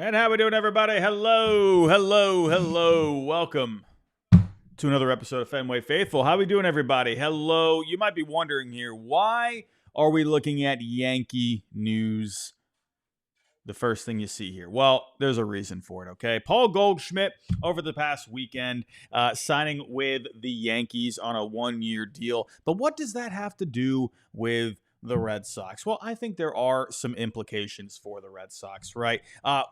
And how we doing, everybody? Hello. Welcome to another episode of Fenway Faithful. How we doing, everybody? Hello. You might be wondering here, why are we looking at Yankee news? The first thing you see here. Well, there's a reason for it, okay? Paul Goldschmidt, over the past weekend, signing with the Yankees on a one-year deal. But what does that have to do with the Red Sox? Well, I think there are some implications for the Red Sox, right?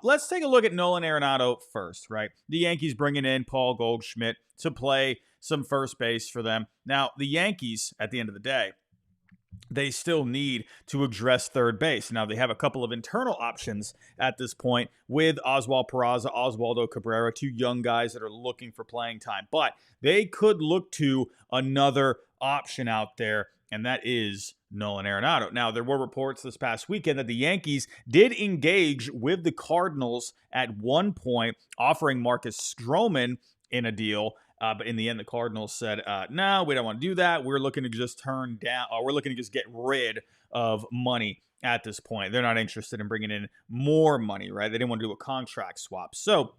Let's take a look at Nolan Arenado first, right? The Yankees bringing in Paul Goldschmidt to play some first base for them. Now, the Yankees, at the end of the day, they still need to address third base. Now, they have a couple of internal options at this point with Oswald Peraza, Oswaldo Cabrera, two young guys that are looking for playing time. But they could look to another option out there, and that is Nolan Arenado. Now, there were reports this past weekend that the Yankees did engage with the Cardinals at one point, offering Marcus Stroman in a deal. But in the end, the Cardinals said, no, we don't want to do that. We're looking to just we're looking to just get rid of money at this point. They're not interested in bringing in more money, right? They didn't want to do a contract swap. So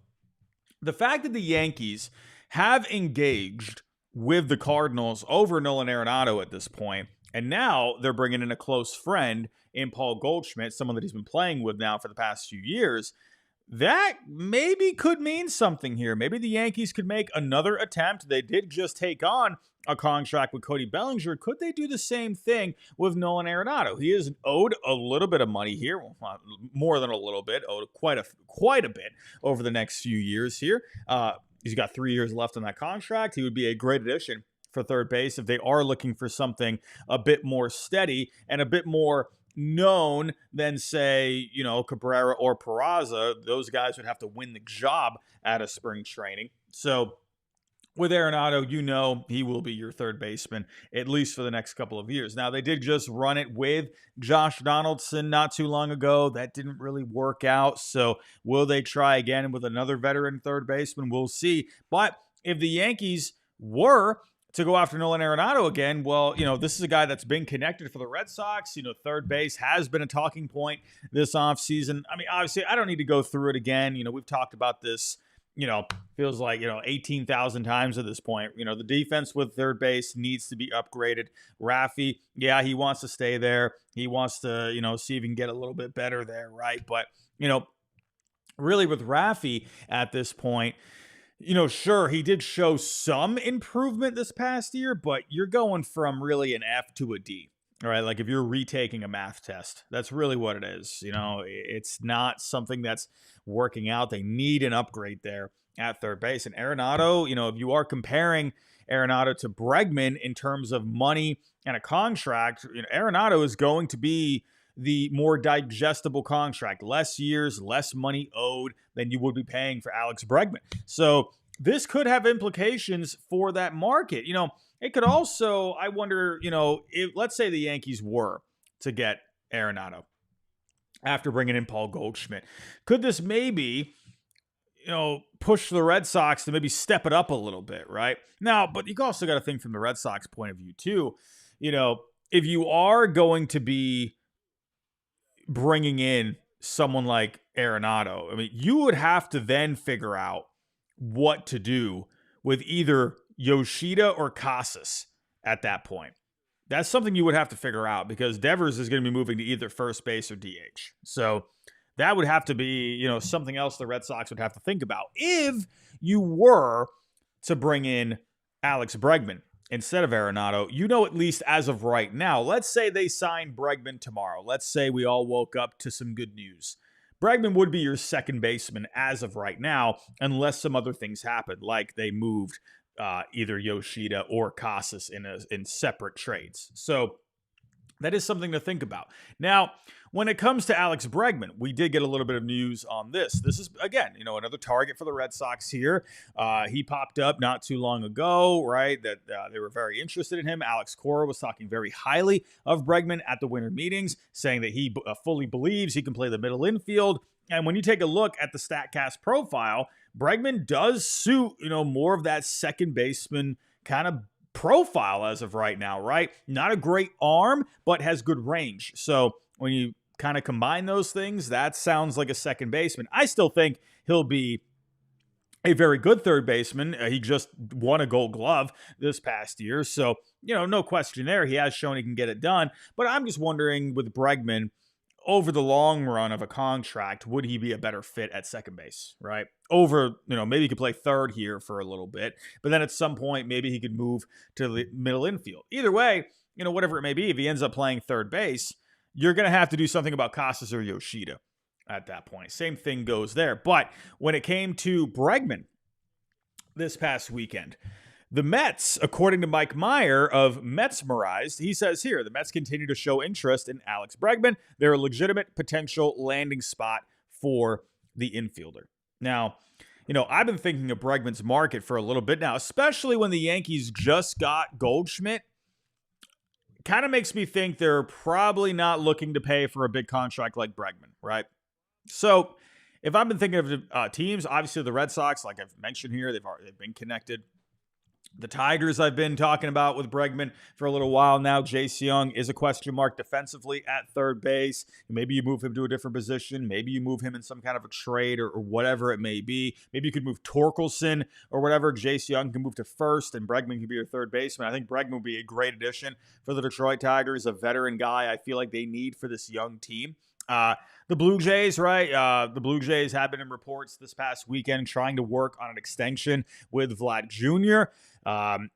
the fact that the Yankees have engaged with the Cardinals over Nolan Arenado at this point, and now they're bringing in a close friend in Paul Goldschmidt, someone that he's been playing with now for the past few years, that maybe could mean something here. Maybe the Yankees could make another attempt. They did just take on a contract with Cody Bellinger. Could they do the same thing with Nolan Arenado? He is owed a little bit of money here. Well, more than a little bit. Owed quite a bit over the next few years here. He's got 3 years left on that contract. He would be a great addition for third base if they are looking for something a bit more steady and a bit more known than, say, Cabrera or Peraza. Those guys would have to win the job out of spring training. So with Arenado, he will be your third baseman, at least for the next couple of years. Now, they did just run it with Josh Donaldson not too long ago. That didn't really work out. So will they try again with another veteran third baseman? We'll see. But if the Yankees were to go after Nolan Arenado again, well, this is a guy that's been connected for the Red Sox. Third base has been a talking point this offseason. I mean, obviously, I don't need to go through it again. We've talked about this, feels like, 18,000 times at this point. The defense with third base needs to be upgraded. Rafi, yeah, he wants to stay there. He wants to, see if he can get a little bit better there, right? But, really with Rafi at this point, sure, he did show some improvement this past year, but you're going from really an F to a D, all right? Like if you're retaking a math test, that's really what it is. It's not something that's working out. They need an upgrade there at third base. And Arenado, if you are comparing Arenado to Bregman in terms of money and a contract, Arenado is going to be the more digestible contract, less years, less money owed than you would be paying for Alex Bregman. So this could have implications for that market. It could also, I wonder, if let's say the Yankees were to get Arenado after bringing in Paul Goldschmidt, could this maybe, push the Red Sox to maybe step it up a little bit, right? Now, but you also got to think from the Red Sox point of view too. If you are going to be bringing in someone like Arenado, I mean, you would have to then figure out what to do with either Yoshida or Casas at that point. That's something you would have to figure out because Devers is going to be moving to either first base or DH. So that would have to be, something else the Red Sox would have to think about if you were to bring in Alex Bregman instead of Arenado. At least as of right now, let's say they sign Bregman tomorrow. Let's say we all woke up to some good news. Bregman would be your second baseman as of right now, unless some other things happen, like they moved either Yoshida or Casas in separate trades. So that is something to think about. Now, when it comes to Alex Bregman, we did get a little bit of news on this. This is, again, another target for the Red Sox here. He popped up not too long ago, right, that they were very interested in him. Alex Cora was talking very highly of Bregman at the winter meetings, saying that he fully believes he can play the middle infield. And when you take a look at the StatCast profile, Bregman does suit, more of that second baseman kind of profile as of right now, right? Not a great arm, but has good range. So when you kind of combine those things, that sounds like a second baseman. I still think he'll be a very good third baseman. He just won a Gold Glove this past year. So, no question there. He has shown he can get it done. But I'm just wondering with Bregman, over the long run of a contract, would he be a better fit at second base, right? Over, maybe he could play third here for a little bit, but then at some point, maybe he could move to the middle infield. Either way, whatever it may be, if he ends up playing third base, you're going to have to do something about Casas or Yoshida at that point. Same thing goes there. But when it came to Bregman this past weekend, the Mets, according to Mike Meyer of Metsmerized, he says here, the Mets continue to show interest in Alex Bregman. They're a legitimate potential landing spot for the infielder. Now, I've been thinking of Bregman's market for a little bit now, especially when the Yankees just got Goldschmidt. Kind of makes me think they're probably not looking to pay for a big contract like Bregman, right? So if I've been thinking of teams, obviously the Red Sox, like I've mentioned here, they've been connected. The Tigers I've been talking about with Bregman for a little while now. Jace Young is a question mark defensively at third base. Maybe you move him to a different position. Maybe you move him in some kind of a trade or whatever it may be. Maybe you could move Torkelson or whatever. Jace Young can move to first and Bregman can be your third baseman. I think Bregman would be a great addition for the Detroit Tigers, a veteran guy I feel like they need for this young team. The Blue Jays, right? The Blue Jays have been in reports this past weekend trying to work on an extension with Vlad Jr.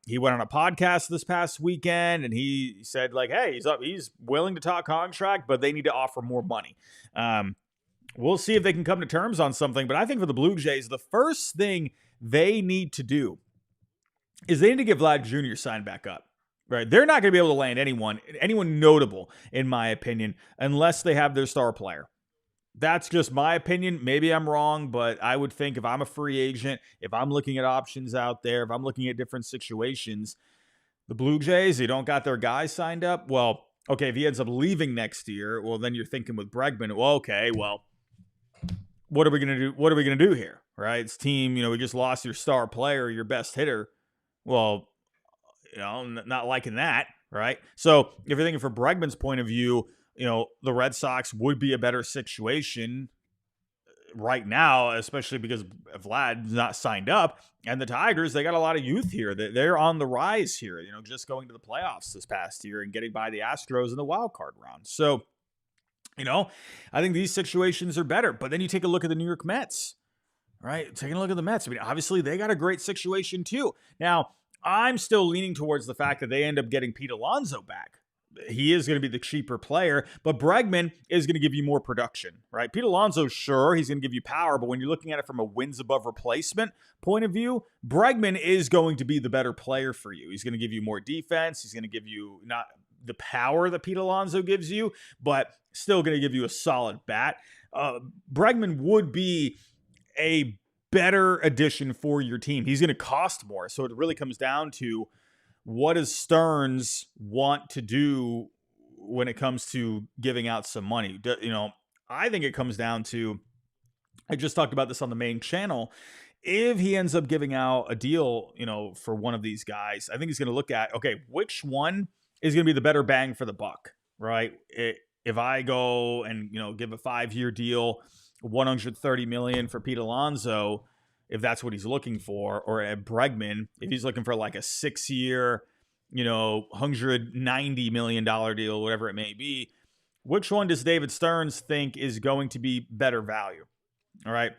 He went on a podcast this past weekend and he said hey, he's willing to talk contract, but they need to offer more money. We'll see if they can come to terms on something. But I think for the Blue Jays, the first thing they need to do is they need to get Vlad Jr. signed back up. Right, they're not going to be able to land anyone notable, in my opinion, unless they have their star player. That's just my opinion. Maybe I'm wrong, but I would think if I'm a free agent, if I'm looking at options out there, if I'm looking at different situations, the Blue Jays, they don't got their guys signed up. Well, okay, if he ends up leaving next year, well, then you're thinking with Bregman, well, okay, well, what are we going to do? What are we going to do here? Right? It's team, we just lost your star player, your best hitter. Well, not liking that, right? So if you're thinking from Bregman's point of view, the Red Sox would be a better situation right now, especially because Vlad's not signed up. And the Tigers, they got a lot of youth here. They're on the rise here, just going to the playoffs this past year and getting by the Astros in the wild card round. So, I think these situations are better. But then you take a look at the New York Mets, right? Taking a look at the Mets. I mean, obviously, they got a great situation too. Now, I'm still leaning towards the fact that they end up getting Pete Alonso back. He is going to be the cheaper player, but Bregman is going to give you more production, right? Pete Alonso, sure, he's going to give you power, but when you're looking at it from a wins above replacement point of view, Bregman is going to be the better player for you. He's going to give you more defense. He's going to give you not the power that Pete Alonso gives you, but still going to give you a solid bat. Bregman would be a better addition for your team. He's going to cost more. So it really comes down to what does Stearns want to do when it comes to giving out some money? I think it comes down to, I just talked about this on the main channel. If he ends up giving out a deal, for one of these guys, I think he's going to look at, okay, which one is going to be the better bang for the buck, right? If I go and, give a 5-year deal, $130 million for Pete Alonso, if that's what he's looking for, or at Bregman, if he's looking for like a 6-year, $190 million deal, whatever it may be, which one does David Stearns think is going to be better value? All right.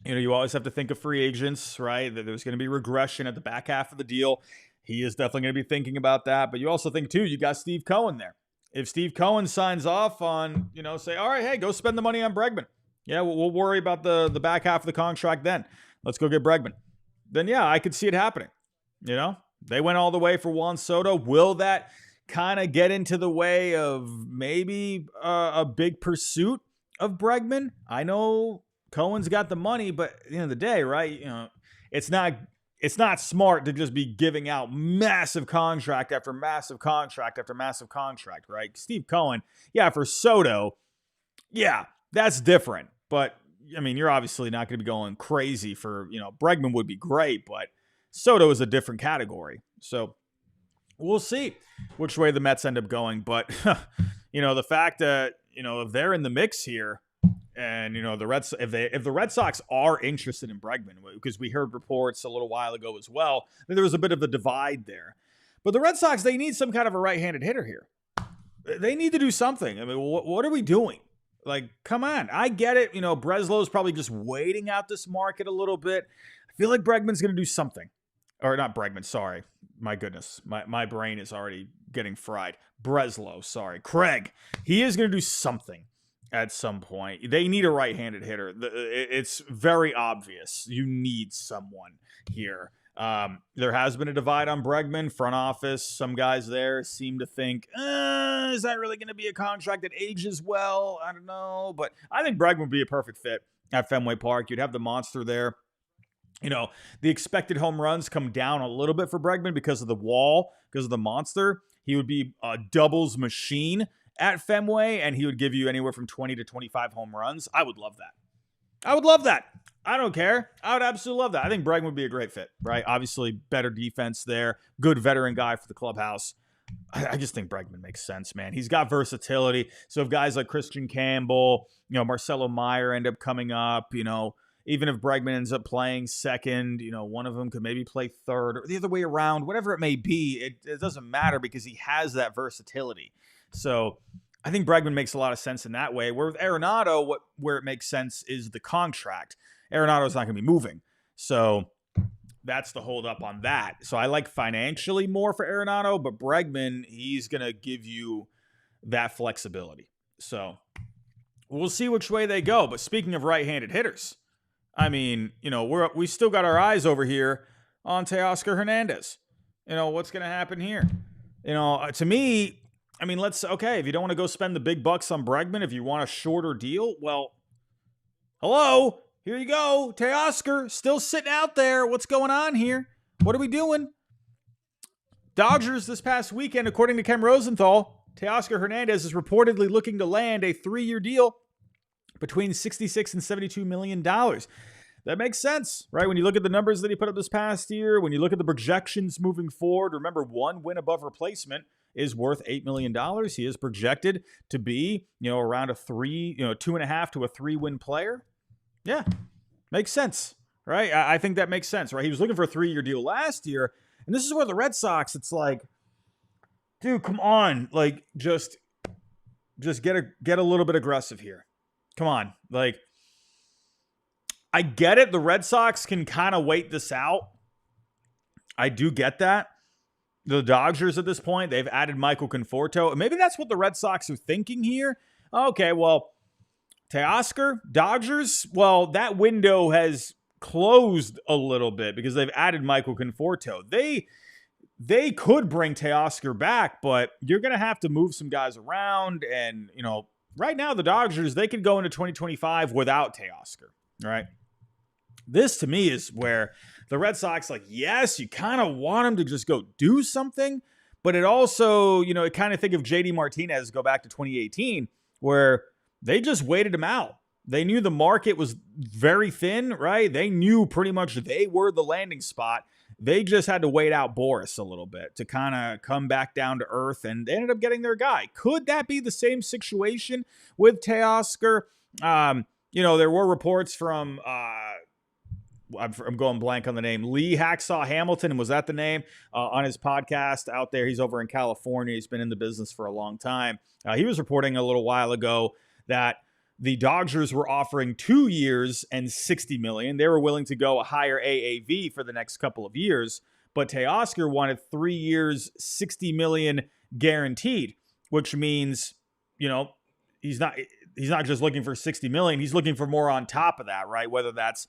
You always have to think of free agents, right? That there's going to be regression at the back half of the deal. He is definitely going to be thinking about that. But you also think, too, you got Steve Cohen there. If Steve Cohen signs off on, say, all right, hey, go spend the money on Bregman. Yeah, we'll worry about the back half of the contract then. Let's go get Bregman. Then, yeah, I could see it happening. They went all the way for Juan Soto. Will that kind of get into the way of maybe a big pursuit of Bregman? I know Cohen's got the money, but at the end of the day, right, it's not smart to just be giving out massive contract after massive contract after massive contract, right? Steve Cohen, yeah, for Soto, yeah, that's different. But, I mean, you're obviously not going to be going crazy for, Bregman would be great, but Soto is a different category. So we'll see which way the Mets end up going. But, the fact that, if they're in the mix here, and if the Red Sox are interested in Bregman, because we heard reports a little while ago as well that there was a bit of a divide there, but the Red Sox, they need some kind of a right-handed hitter here. They need to do something. I mean, what are we doing? Like, come on. I get it. Breslow's probably just waiting out this market a little bit. I feel like Bregman's going to do something. Or not Bregman, sorry. My goodness. My brain is already getting fried. Breslow, sorry. Craig. He is going to do something at some point. They need a right-handed hitter. It's very obvious. You need someone here. There has been a divide on Bregman. Front office, some guys there seem to think, is that really going to be a contract that ages well? I don't know. But I think Bregman would be a perfect fit at Fenway Park. You'd have the monster there. The expected home runs come down a little bit for Bregman because of the wall, because of the monster. He would be a doubles machine at Fenway, and he would give you anywhere from 20 to 25 home runs. I would love that. I don't care. I would absolutely love that. I think Bregman would be a great fit, right? Obviously, better defense there. Good veteran guy for the clubhouse. I just think Bregman makes sense, man. He's got versatility. So if guys like Christian Campbell, Marcelo Meyer end up coming up, even if Bregman ends up playing second, one of them could maybe play third or the other way around, whatever it may be. It doesn't matter because he has that versatility. So I think Bregman makes a lot of sense in that way. Where with Arenado, where it makes sense is the contract. Arenado's not going to be moving. So that's the hold up on that. So I like financially more for Arenado, but Bregman, he's going to give you that flexibility. So we'll see which way they go. But speaking of right-handed hitters, I mean, we still got our eyes over here on Teoscar Hernandez. What's going to happen here? To me, I mean, if you don't want to go spend the big bucks on Bregman, if you want a shorter deal, well, hello, here you go. Teoscar still sitting out there. What's going on here? What are we doing? Dodgers this past weekend, according to Ken Rosenthal, Teoscar Hernandez is reportedly looking to land a 3-year deal between $66 and $72 million. That makes sense, right? When you look at the numbers that he put up this past year, when you look at the projections moving forward, remember, one win above replacement is worth $8 million. He is projected to be, around a 2.5 to a 3-win player. Yeah, makes sense, right? I think that makes sense, right? He was looking for a 3-year deal last year, and this is where the Red Sox, it's like, dude, come on, like just get a little bit aggressive here. Come on, like, I get it. The Red Sox can kind of wait this out. I do get that. The Dodgers at this point, they've added Michael Conforto. Maybe that's what the Red Sox are thinking here. Okay, well, Teoscar, Dodgers, well, that window has closed a little bit because they've added Michael Conforto. They could bring Teoscar back, but you're going to have to move some guys around. And, right now, the Dodgers, they could go into 2025 without Teoscar, right? This, to me, is where the Red Sox, like, yes, you kind of want them to just go do something, but it also, it kind of think of JD Martinez, go back to 2018, where they just waited him out. They knew the market was very thin, right? They knew pretty much they were the landing spot. They just had to wait out Boris a little bit to kind of come back down to earth, and they ended up getting their guy. Could that be the same situation with Teoscar? There were reports from, I'm going blank on the name, Lee Hacksaw Hamilton, was that the name? On his podcast out there. He's over in California. He's been in the business for a long time. He was reporting a little while ago that the Dodgers were offering 2 years and $60 million. They were willing to go a higher AAV for the next couple of years, but Teoscar wanted 3 years, $60 million guaranteed, which means, he's not just looking for $60 million. He's looking for more on top of that, right? Whether that's,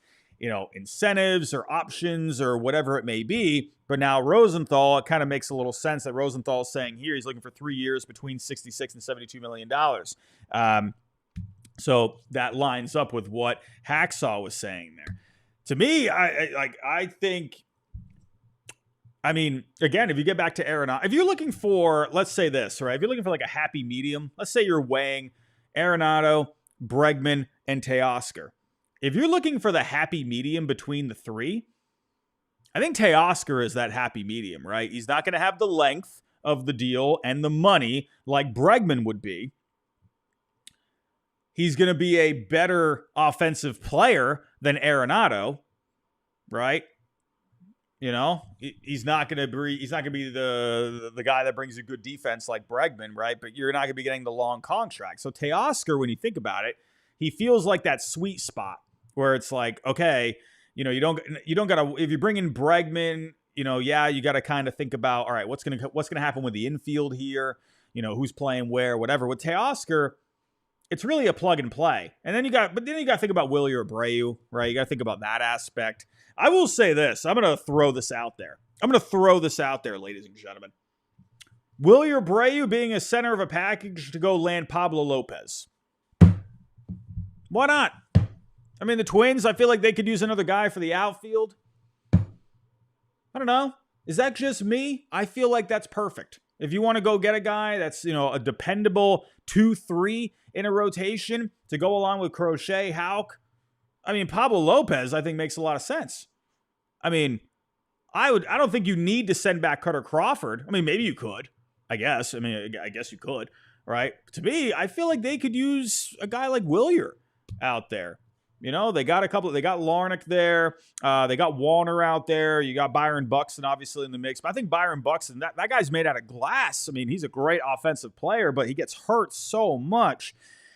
incentives or options or whatever it may be. But now Rosenthal, it kind of makes a little sense that Rosenthal is saying here he's looking for 3 years between $66 and $72 million. So that lines up with what Hacksaw was saying there. To me, I think, again, if you get back to Arenado, if you're looking for, let's say this, right? If you're looking for like a happy medium, let's say you're weighing Arenado, Bregman, and Teoscar. If you're looking for the happy medium between the three, I think Teoscar is that happy medium, right? He's not going to have the length of the deal and the money like Bregman would be. he's going to be a better offensive player than Arenado, right? You know, he's not going to be the guy that brings a good defense like Bregman, right? But you're not going to be getting the long contract. So Teoscar, when you think about it, he feels like that sweet spot where it's like, okay, you know, you don't got to, if you bring in Bregman, you know, yeah, you got to kind of think about, all right, what's going to happen with the infield here? You know, who's playing where, whatever. With Teoscar, it's really a plug and play. And then you got to think about Willie Abreu, right? You got to think about that aspect. I will say this. I'm going to throw this out there. Ladies and gentlemen. Willie Abreu being a center of a package to go land Pablo Lopez. Why not? I mean, the Twins, I feel like they could use another guy for the outfield. I don't know. Is that just me? I feel like that's perfect. If you want to go get a guy that's, you know, a dependable 2-3 in a rotation to go along with Crochet, Houck, I mean, Pablo Lopez, I think, makes a lot of sense. I mean, I don't think you need to send back Cutter Crawford. I mean, maybe you could, I guess. I mean, I guess you could, right? To me, I feel like they could use a guy like Willier out there. You know, they got Larnach there. They got Warner out there. You got Byron Buxton, obviously, in the mix. But I think Byron Buxton, that guy's made out of glass. I mean, he's a great offensive player, but he gets hurt so much.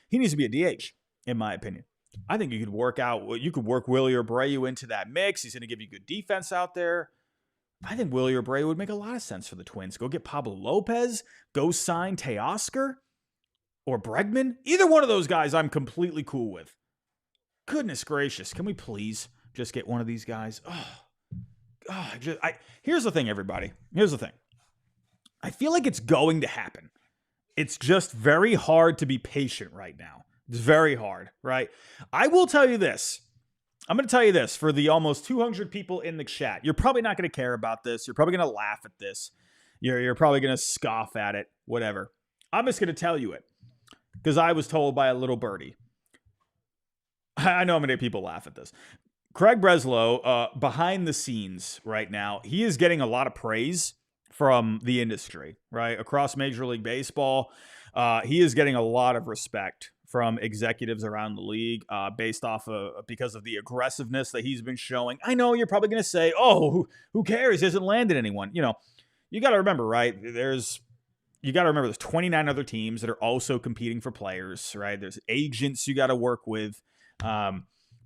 He needs to be a DH, in my opinion. I think you could work Willie Abreu into that mix. He's going to give you good defense out there. I think Willie Abreu would make a lot of sense for the Twins. Go get Pablo Lopez. Go sign Teoscar or Bregman. Either one of those guys I'm completely cool with. Goodness gracious. Can we please just get one of these guys? Here's the thing, everybody. Here's the thing. I feel like it's going to happen. It's just very hard to be patient right now. It's very hard, right? I will tell you this. I'm going to tell you this for the almost 200 people in the chat. You're probably not going to care about this. You're probably going to laugh at this. You're probably going to scoff at it, whatever. I'm just going to tell you it because I was told by a little birdie. I know how many people laugh at this. Craig Breslow, behind the scenes right now, he is getting a lot of praise from the industry, right? Across Major League Baseball, he is getting a lot of respect from executives around the league based off of because of the aggressiveness that he's been showing. I know you're probably going to say, oh, who cares? He hasn't landed anyone. You know, you got to remember, right? There's 29 other teams that are also competing for players, right? There's agents you got to work with.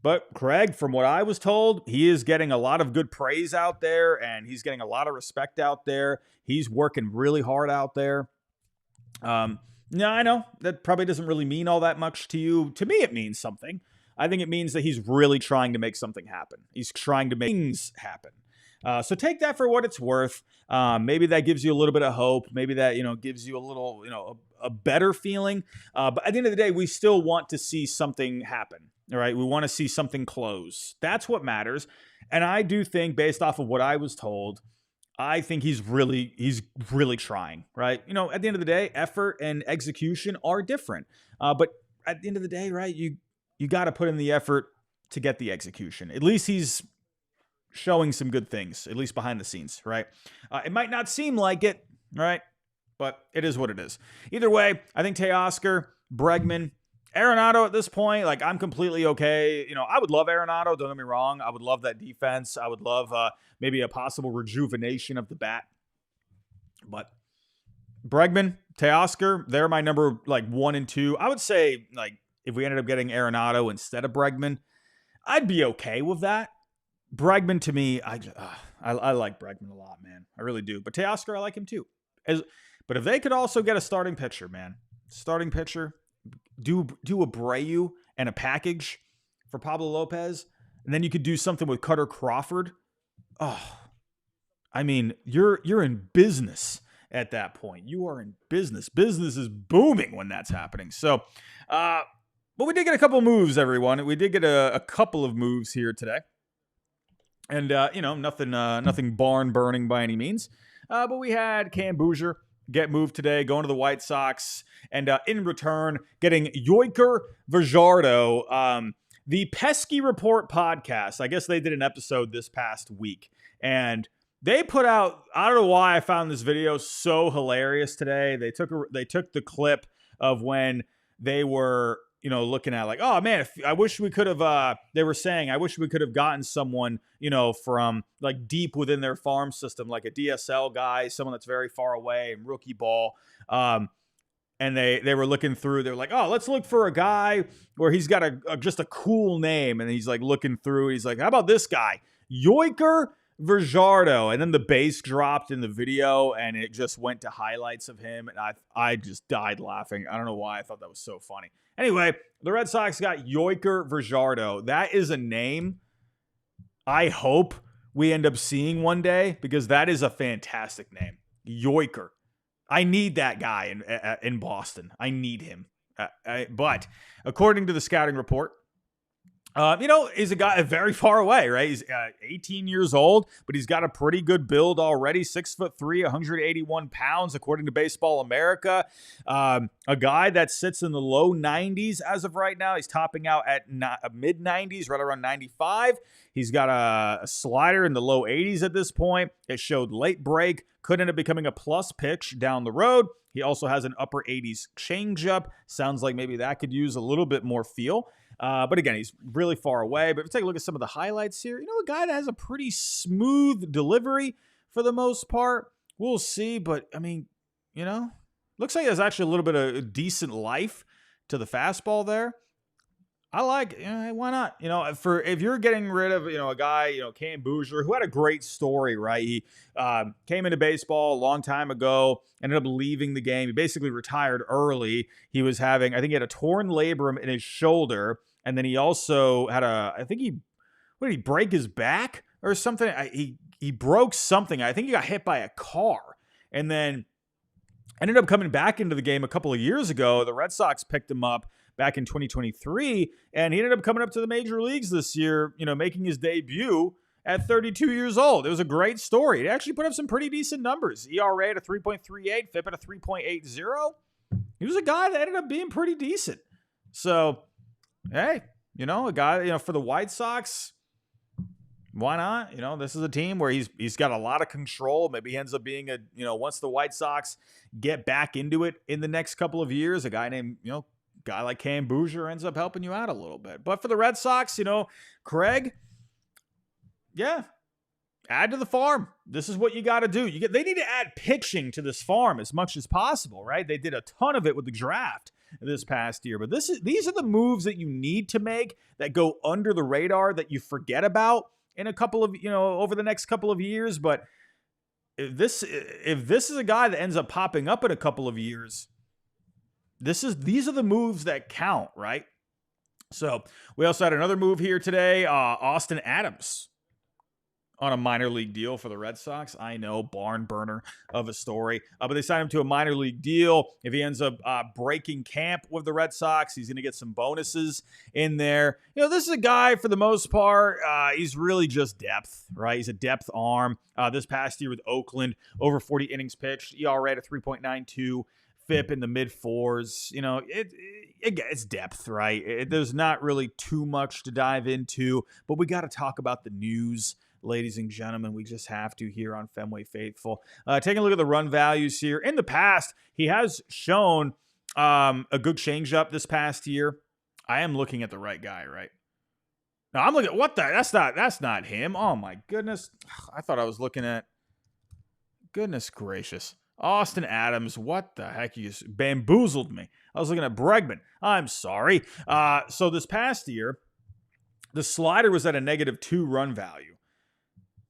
But Craig, from what I was told, he is getting a lot of good praise out there and he's getting a lot of respect out there. He's working really hard out there. No, I know that probably doesn't really mean all that much to you. To me, it means something. I think it means that he's really trying to make something happen. He's trying to make things happen. So take that for what it's worth. Maybe that gives you a little bit of hope. Maybe that, gives you a little, a better feeling. But at the end of the day, we still want to see something happen. All right. We want to see something close. That's what matters. And I do think, based off of what I was told, I think he's really trying, right? At the end of the day, effort and execution are different. But at the end of the day, right, you got to put in the effort to get the execution. At least he's showing some good things, at least behind the scenes, right? It might not seem like it, right? But it is what it is. Either way, I think Teoscar, Bregman, Arenado at this point, like, I'm completely okay. I would love Arenado, don't get me wrong. I would love that defense. I would love maybe a possible rejuvenation of the bat. But Bregman, Teoscar, they're my number 1 and 2. I would say, if we ended up getting Arenado instead of Bregman, I'd be okay with that. Bregman, to me, I like Bregman a lot, man. I really do. But Teoscar, I like him too. But if they could also get a starting pitcher, do a Abreu and a package for Pablo Lopez, and then you could do something with Cutter Crawford. Oh, I mean, you're in business at that point. You are in business. Business is booming when that's happening. So, but we did get a couple moves, everyone. We did get a couple of moves here today. And, nothing barn burning by any means. But we had Cam Bouger get moved today, going to the White Sox, and in return, getting Yoiker Vajardo. The Pesky Report podcast, I guess they did an episode this past week, and they put out, I don't know why I found this video so hilarious today. They took the clip of when they were looking at like, oh man, I wish we could have, they were saying, I wish we could have gotten someone, from like deep within their farm system, like a DSL guy, someone that's very far away and rookie ball. And they were looking through, they were like, oh, let's look for a guy where he's got just a cool name. And he's like looking through, he's like, how about this guy? Yoiker Verjardo. And then the bass dropped in the video and it just went to highlights of him. And I just died laughing. I don't know why I thought that was so funny. Anyway, the Red Sox got Yoiker Verjardo. That is a name I hope we end up seeing one day because that is a fantastic name. Yoiker. I need that guy in Boston. I need him. But according to the scouting report, he's a guy very far away, right? He's 18 years old, but he's got a pretty good build already. 6'3", 181 pounds, according to Baseball America. A guy that sits in the low 90s as of right now. He's topping out at mid 90s, right around 95. He's got a slider in the low 80s at this point. It showed late break. Could end up becoming a plus pitch down the road. He also has an upper 80s changeup. Sounds like maybe that could use a little bit more feel. But again, he's really far away. But if you take a look at some of the highlights here, a guy that has a pretty smooth delivery for the most part. We'll see. But, looks like there's actually a little bit of a decent life to the fastball there. I like, why not? If you're getting rid of, a guy, Cam Bouger, who had a great story, right? He came into baseball a long time ago, ended up leaving the game. He basically retired early. He was having, I think he had a torn labrum in his shoulder. And then he also had did he break his back or something? He broke something. I think he got hit by a car. And then ended up coming back into the game a couple of years ago. The Red Sox picked him up back in 2023, and he ended up coming up to the major leagues this year, making his debut at 32 years old. It was a great story. He actually put up some pretty decent numbers. ERA at a 3.38, FIP at a 3.80. He was a guy that ended up being pretty decent. So, hey, a guy, for the White Sox, why not? This is a team where he's got a lot of control. Maybe he ends up being once the White Sox get back into it in the next couple of years, a guy named, guy like Cam Bouger ends up helping you out a little bit. But for the Red Sox, Craig, yeah, add to the farm. This is what you got to do. They need to add pitching to this farm as much as possible, right? They did a ton of it with the draft this past year. But these are the moves that you need to make that go under the radar that you forget about in a couple of, over the next couple of years. But if this is a guy that ends up popping up in a couple of years, these are the moves that count, right? So we also had another move here today. Austin Adams on a minor league deal for the Red Sox. I know, barn burner of a story. But they signed him to a minor league deal. If he ends up breaking camp with the Red Sox, he's going to get some bonuses in there. This is a guy, for the most part, he's really just depth, right? He's a depth arm. This past year with Oakland, over 40 innings pitched, ERA at a 3.92. FIP in the mid fours. It's depth, right? There's not really too much to dive into, but we got to talk about the news, ladies and gentlemen. We just have to here on Fenway Faithful. Taking a look at the run values here. In the past, he has shown a good changeup this past year. I am looking at the right guy, right? Now I'm looking at that's not him. Oh my goodness. I thought I was looking at, goodness gracious, Austin Adams. What the heck? You just bamboozled me. I was looking at Bregman. I'm sorry. So this past year, the slider was at a -2 run value.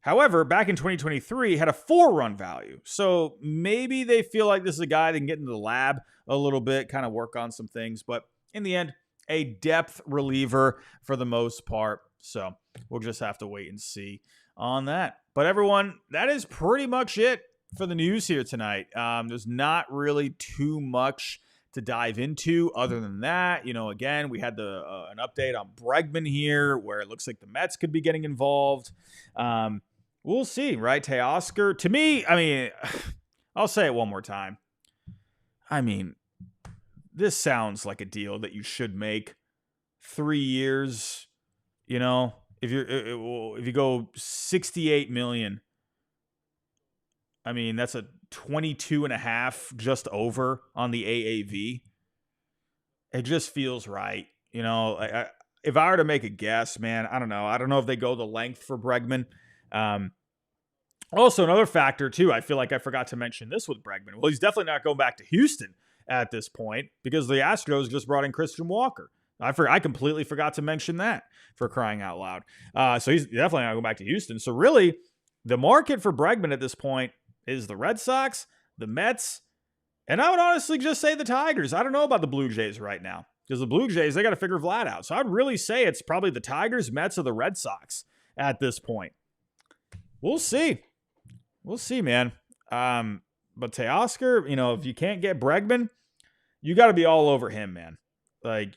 However, back in 2023, had a 4 run value. So maybe they feel like this is a guy that can get into the lab a little bit, kind of work on some things. But in the end, a depth reliever for the most part. So we'll just have to wait and see on that. But everyone, that is pretty much it for the news here tonight. There's not really too much to dive into other than that. Again, we had an update on Bregman here where it looks like the Mets could be getting involved. We'll see, right? Teoscar, to me, I'll say it one more time. This sounds like a deal that you should make. 3 years, if you go $68 million, that's a 22.5 just over on the AAV. It just feels right. If I were to make a guess, man, I don't know. I don't know if they go the length for Bregman. Um, Also, another factor, too, I feel like I forgot to mention this with Bregman. Well, he's definitely not going back to Houston at this point because the Astros just brought in Christian Walker. I completely forgot to mention that, for crying out loud. So he's definitely not going back to Houston. So really, the market for Bregman at this point is the Red Sox, the Mets, and I would honestly just say the Tigers. I don't know about the Blue Jays right now because the Blue Jays, they got to figure Vlad out. So I'd really say it's probably the Tigers, Mets, or the Red Sox at this point. We'll see. We'll see, man. But Teoscar, if you can't get Bregman, you got to be all over him, man. I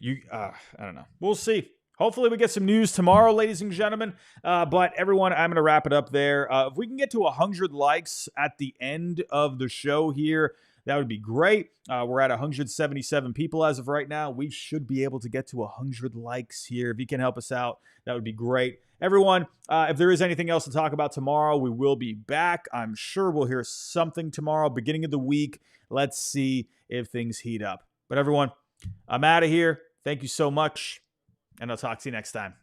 don't know. We'll see. Hopefully we get some news tomorrow, ladies and gentlemen. But everyone, I'm going to wrap it up there. If we can get to 100 likes at the end of the show here, that would be great. We're at 177 people as of right now. We should be able to get to 100 likes here. If you can help us out, that would be great. Everyone, if there is anything else to talk about tomorrow, we will be back. I'm sure we'll hear something tomorrow, beginning of the week. Let's see if things heat up. But everyone, I'm out of here. Thank you so much, and I'll talk to you next time.